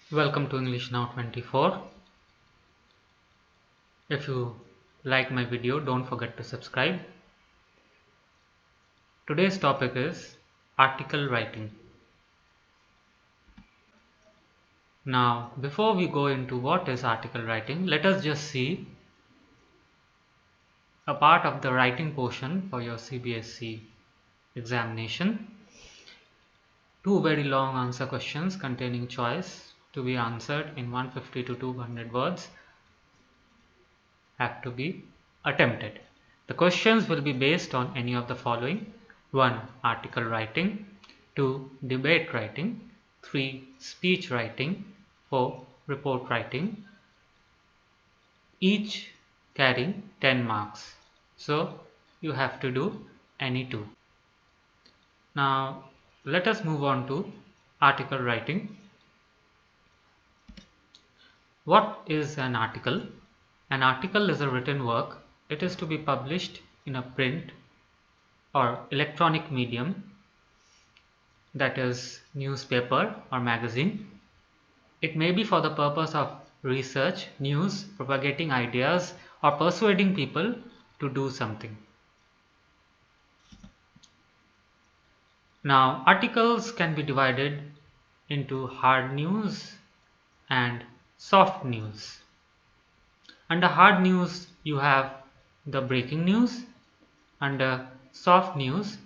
Welcome to English Now 24. If you like my video, don't forget to subscribe. Today's topic is article writing. Now, before we go into what is article writing, let us just see a part of the writing portion for your CBSE examination. Two very long answer questions containing choice to be answered in 150 to 200 words have to be attempted. The questions will be based on any of the following: 1. Article writing, 2. Debate writing, 3. Speech writing, 4. Report writing, each carrying 10 marks. So you have to do any two. Now let us move on to article writing. What is an article? An article is a written work. It is to be published in a print or electronic medium, that is newspaper or magazine. It may be for the purpose of research, news, propagating ideas, or persuading people to do something. Now, articles can be divided into hard news and soft news. Under hard news, you have the breaking news. Under soft news,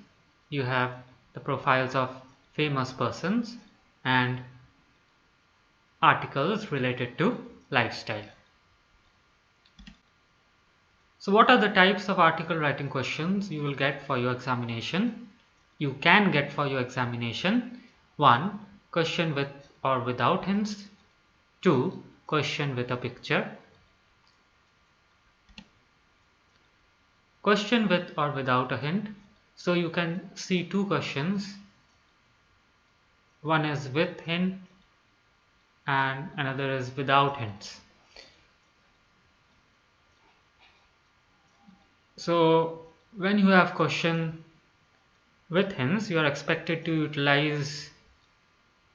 you have the profiles of famous persons and articles related to lifestyle. So what are the types of article writing questions you will get for your examination? You can get for your examination: 1. Question with or without hints, 2. Question with a picture. Question with or without a hint. So you can see two questions. One is with hint and another is without hints. So when you have question with hints, you are expected to utilize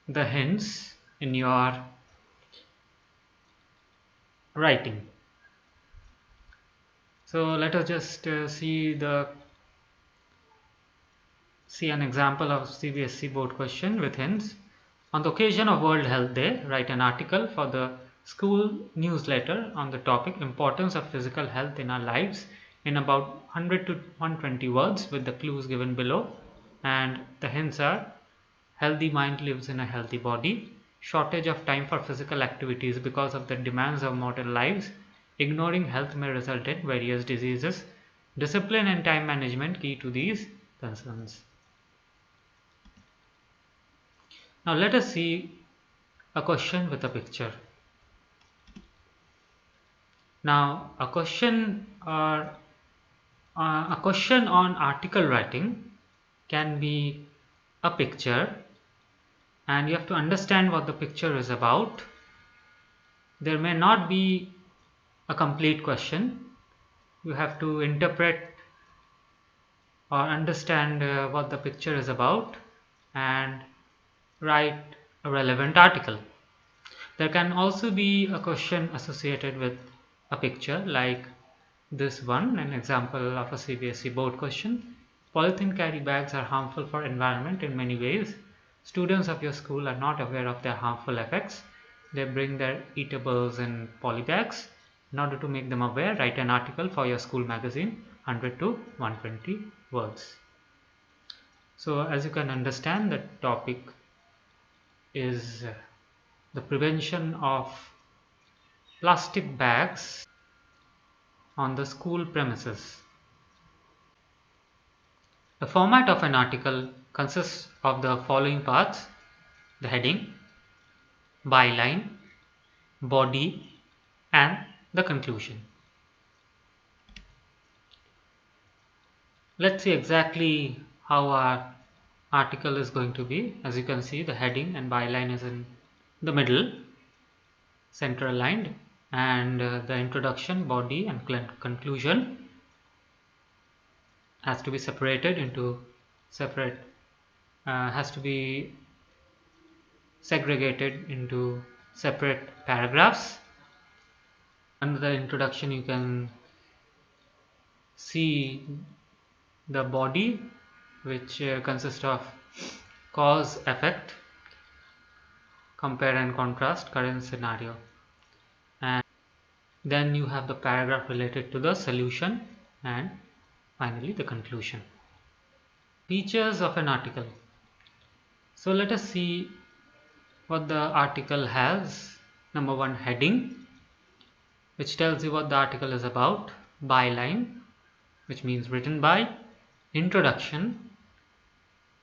the hints in your writing. So let us just see an example of CBSE board question with hints. On the occasion of World Health Day, write an article for the school newsletter on the topic importance of physical health in our lives in about 100 to 120 words with the clues given below. And the hints are: healthy mind lives in a healthy body, shortage of time for physical activities because of the demands of modern lives, ignoring health may result in various diseases, discipline and time management key to these concerns. Now let us see a question with a picture. Now a question on article writing can be a picture, and you have to understand what the picture is about. There may not be a complete question. You have to interpret or understand what the picture is about and write a relevant article. There can also be a question associated with a picture, like this one, an example of a CBSE board question. Polythene carry bags are harmful for environment in many ways. Students of your school are not aware of their harmful effects. They bring their eatables in poly bags. In order to make them aware, write an article for your school magazine, 100 to 120 words. So as you can understand, the topic is the prevention of plastic bags on the school premises. The format of an article consists of the following parts: the heading, byline, body, and the conclusion. Let's see exactly how our article is going to be. As you can see, the heading and byline is in the middle, center aligned, and the introduction, body, and conclusion has to be separated into has to be segregated into separate paragraphs. Under the introduction, you can see the body, which consists of cause, effect, compare and contrast, current scenario, and then you have the paragraph related to the solution, and finally the conclusion. Features of an article. So let us see what the article has. Number one, heading, which tells you what the article is about. Byline, which means written by. Introduction,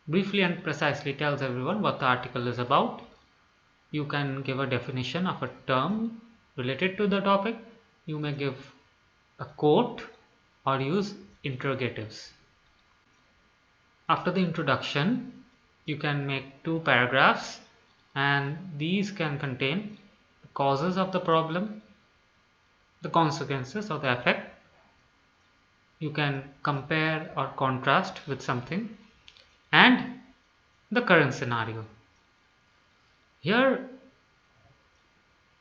briefly and precisely tells everyone what the article is about. You can give a definition of a term related to the topic. You may give a quote or use interrogatives. After the introduction, you can make 2 paragraphs, and these can contain the causes of the problem, the consequences or the effect. You can compare or contrast with something, and the current scenario. Here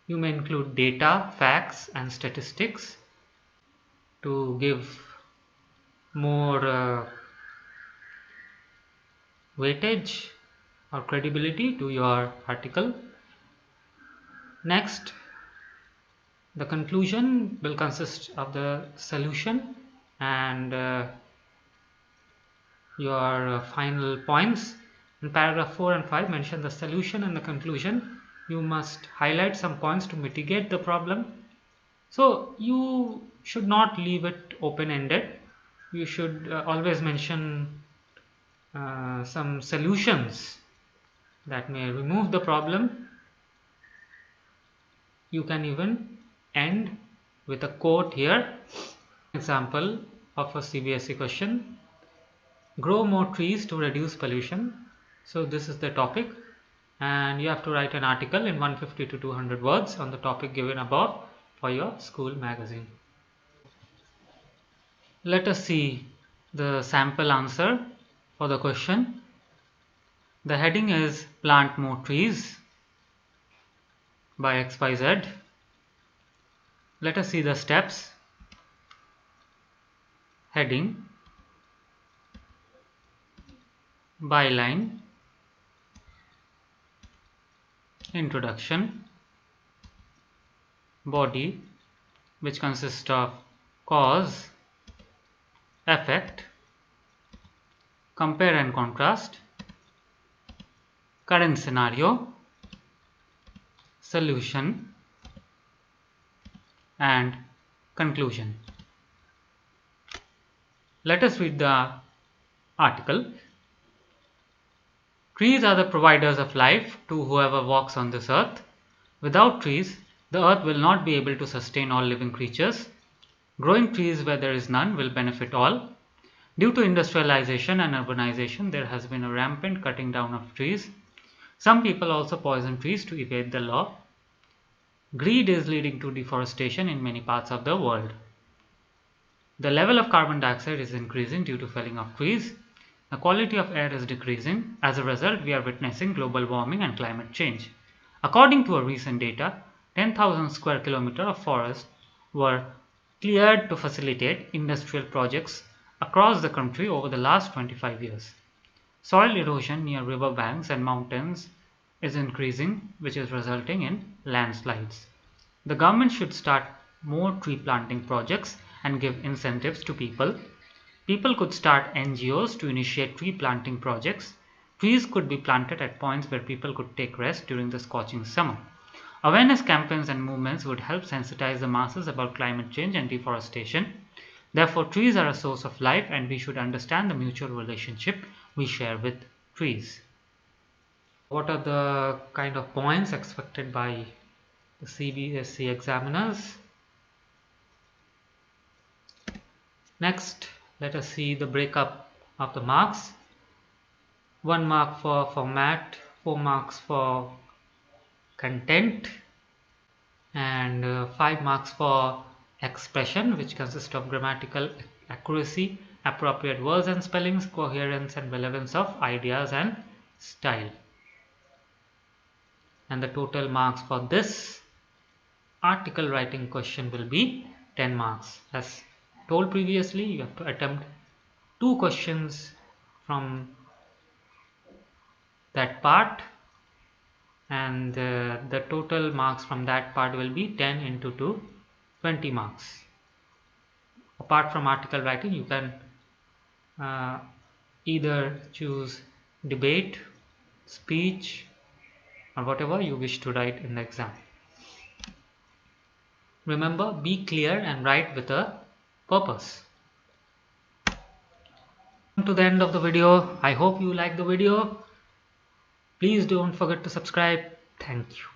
you may include data, facts and statistics to give more weightage or credibility to your article. Next, the conclusion will consist of the solution and your final points. In paragraph 4 and 5 mention the solution and the conclusion. You must highlight some points to mitigate the problem. So you should not leave it open-ended. You should always mention some solutions that may remove the problem. You can even end with a quote here. Example of a CBSE question: grow more trees to reduce pollution. So this is the topic, and you have to write an article in 150 to 200 words on the topic given above for your school magazine. Let us see the sample answer for the question. The heading is plant more trees by XYZ. Let us see the steps. Heading, byline, introduction, body, which consists of cause, effect, compare and contrast, current scenario, solution and conclusion. Let us read the article. Trees are the providers of life to whoever walks on this earth. Without trees, the earth will not be able to sustain all living creatures. Growing trees where there is none will benefit all. Due to industrialization and urbanization, there has been a rampant cutting down of trees. Some people also poison trees to evade the law. Greed is leading to deforestation in many parts of the world. The level of carbon dioxide is increasing due to felling of trees. The quality of air is decreasing. As a result, we are witnessing global warming and climate change. According to a recent data, 10,000 square kilometers of forest were cleared to facilitate industrial projects across the country over the last 25 years. Soil erosion near river banks and mountains is increasing, which is resulting in landslides. The government should start more tree planting projects and give incentives to people. People could start NGOs to initiate tree planting projects. Trees could be planted at points where people could take rest during the scorching summer. Awareness campaigns and movements would help sensitize the masses about climate change and deforestation. Therefore, trees are a source of life, and we should understand the mutual relationship we share with trees. What are the kind of points expected by the CBSE examiners? Next, let us see the breakup of the marks. 1 mark for format, 4 marks for content, and 5 marks for expression, which consists of grammatical accuracy, appropriate words and spellings, coherence and relevance of ideas and style. and the total marks for this article writing question will be 10 marks. As told previously, you have to attempt 2 questions from that part, and the total marks from that part will be 10 into 2, 20 marks. Apart from article writing, you can either choose debate, speech, or whatever you wish to write in the exam. Remember, be clear and write with a purpose. To the end of the video. I hope you like the video. Please don't forget to subscribe. Thank you.